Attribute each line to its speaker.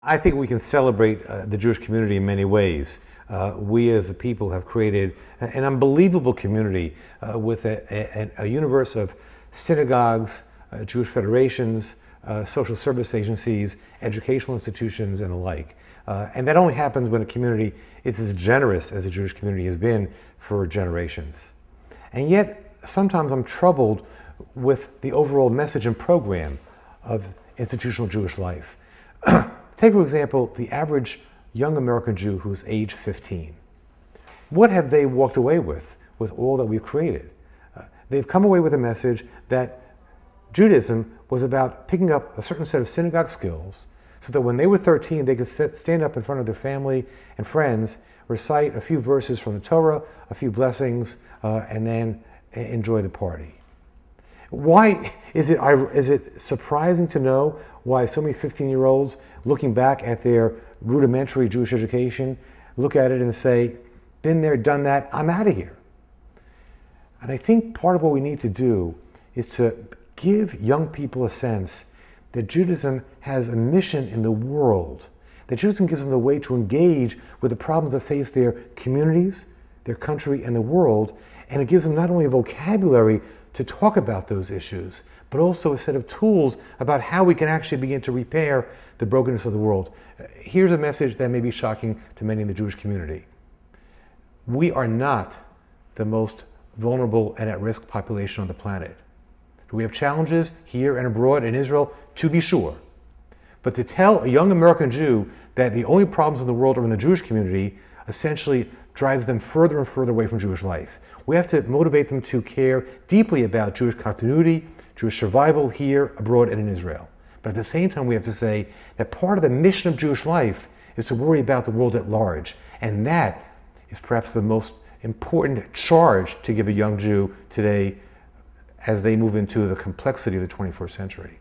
Speaker 1: I think we can celebrate the Jewish community in many ways. We as a people have created an unbelievable community with a universe of synagogues, Jewish federations, social service agencies, educational institutions, and the like. And that only happens when a community is as generous as the Jewish community has been for generations. And yet, sometimes I'm troubled with the overall message and program of institutional Jewish life. Take, for example, the average young American Jew who's age 15. What have they walked away with all that we've created? They've come away with a message that Judaism was about picking up a certain set of synagogue skills so that when they were 13, they could stand up in front of their family and friends, recite a few verses from the Torah, a few blessings, and then enjoy the party. Why is it surprising to know why so many 15-year-olds, looking back at their rudimentary Jewish education, look at it and say, been there, done that, I'm out of here? And I think part of what we need to do is to give young people a sense that Judaism has a mission in the world, that Judaism gives them a way to engage with the problems that face their communities, their country, and the world, and it gives them not only a vocabulary to talk about those issues, but also a set of tools about how we can actually begin to repair the brokenness of the world. Here's a message that may be shocking to many in the Jewish community. We are not the most vulnerable and at-risk population on the planet. We have challenges here and abroad in Israel, to be sure. But to tell a young American Jew that the only problems in the world are in the Jewish community essentially drives them further and further away from Jewish life. We have to motivate them to care deeply about Jewish continuity, Jewish survival here, abroad, and in Israel. But at the same time, we have to say that part of the mission of Jewish life is to worry about the world at large. And that is perhaps the most important charge to give a young Jew today as they move into the complexity of the 21st century.